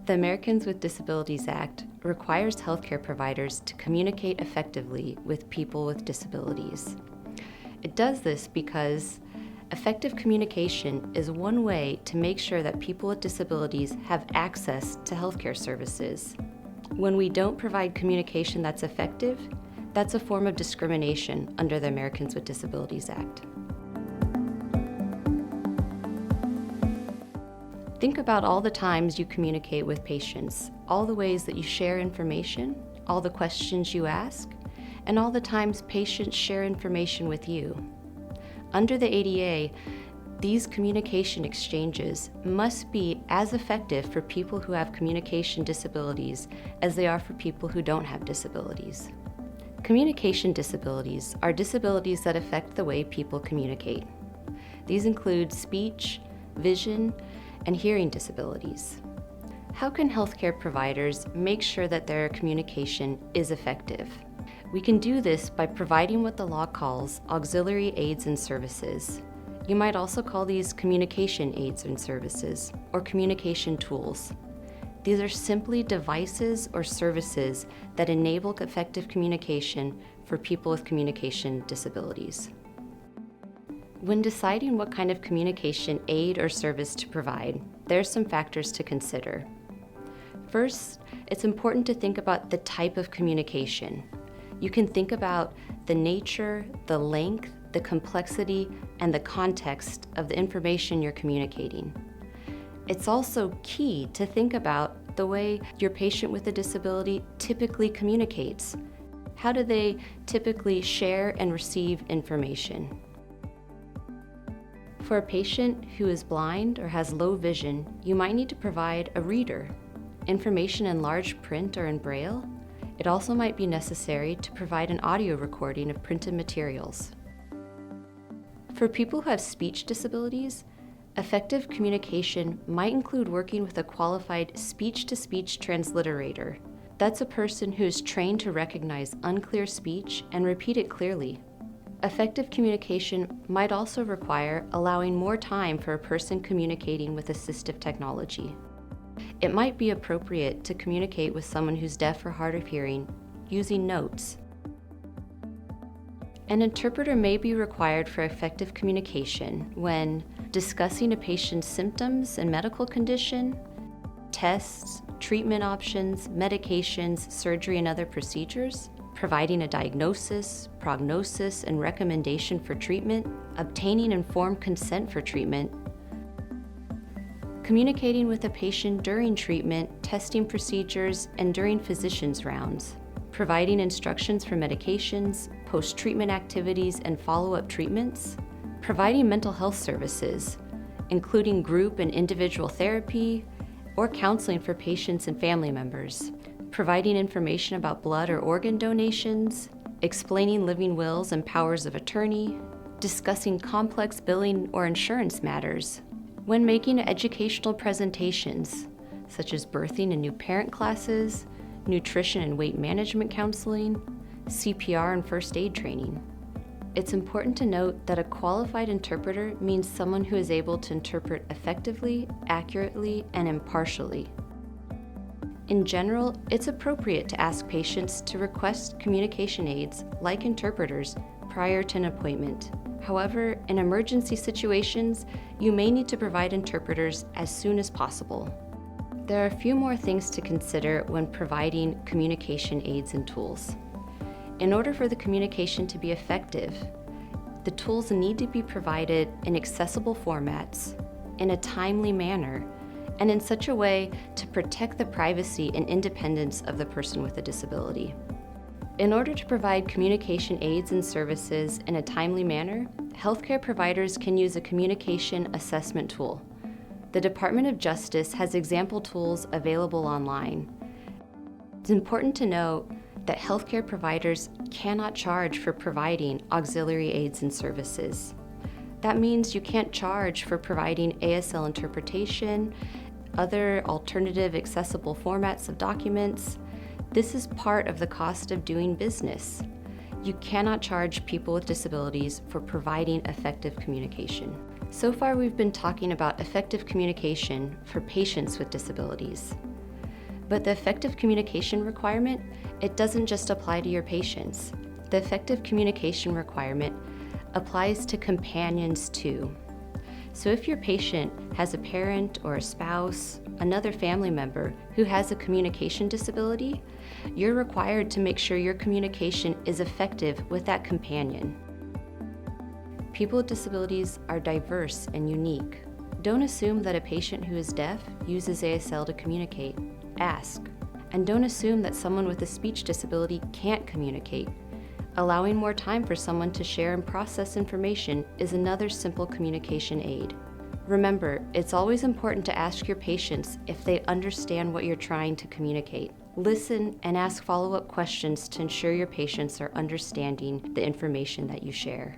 The Americans with Disabilities Act requires healthcare providers to communicate effectively with people with disabilities. It does this because effective communication is one way to make sure that people with disabilities have access to healthcare services. When we don't provide communication that's effective, that's a form of discrimination under the Americans with Disabilities Act. Think about all the times you communicate with patients, all the ways that you share information, all the questions you ask, and all the times patients share information with you. Under the ADA, these communication exchanges must be as effective for people who have communication disabilities as they are for people who don't have disabilities. Communication disabilities are disabilities that affect the way people communicate. These include speech, vision, and hearing disabilities. How can healthcare providers make sure that their communication is effective? We can do this by providing what the law calls auxiliary aids and services. You might also call these communication aids and services, or communication tools. These are simply devices or services that enable effective communication for people with communication disabilities. When deciding what kind of communication aid or service to provide, there are some factors to consider. First, it's important to think about the type of communication. You can think about the nature, the length, the complexity, and the context of the information you're communicating. It's also key to think about the way your patient with a disability typically communicates. How do they typically share and receive information? For a patient who is blind or has low vision, you might need to provide a reader, information in large print or in Braille. It also might be necessary to provide an audio recording of printed materials. For people who have speech disabilities, effective communication might include working with a qualified speech-to-speech transliterator. That's a person who is trained to recognize unclear speech and repeat it clearly. Effective communication might also require allowing more time for a person communicating with assistive technology. It might be appropriate to communicate with someone who's deaf or hard of hearing using notes. An interpreter may be required for effective communication when discussing a patient's symptoms and medical condition, tests, treatment options, medications, surgery, and other procedures, providing a diagnosis, prognosis, and recommendation for treatment, obtaining informed consent for treatment, communicating with a patient during treatment, testing procedures, and during physician's rounds, providing instructions for medications, post-treatment activities, and follow-up treatments, providing mental health services, including group and individual therapy, or counseling for patients and family members, providing information about blood or organ donations, explaining living wills and powers of attorney, discussing complex billing or insurance matters. When making educational presentations, such as birthing and new parent classes, nutrition and weight management counseling, CPR and first aid training. It's important to note that a qualified interpreter means someone who is able to interpret effectively, accurately, and impartially. In general, it's appropriate to ask patients to request communication aids, like interpreters, prior to an appointment. However, in emergency situations, you may need to provide interpreters as soon as possible. There are a few more things to consider when providing communication aids and tools. In order for the communication to be effective, the tools need to be provided in accessible formats, in a timely manner, and in such a way to protect the privacy and independence of the person with a disability. In order to provide communication aids and services in a timely manner, healthcare providers can use a communication assessment tool. The Department of Justice has example tools available online. It's important to note that healthcare providers cannot charge for providing auxiliary aids and services. That means you can't charge for providing ASL interpretation, other alternative accessible formats of documents. This is part of the cost of doing business. You cannot charge people with disabilities for providing effective communication. So far, we've been talking about effective communication for patients with disabilities. But the effective communication requirement, it doesn't just apply to your patients. The effective communication requirement applies to companions too. So if your patient has a parent or a spouse, another family member who has a communication disability, you're required to make sure your communication is effective with that companion. People with disabilities are diverse and unique. Don't assume that a patient who is deaf uses ASL to communicate. Ask. And don't assume that someone with a speech disability can't communicate. Allowing more time for someone to share and process information is another simple communication aid. Remember, it's always important to ask your patients if they understand what you're trying to communicate. Listen and ask follow-up questions to ensure your patients are understanding the information that you share.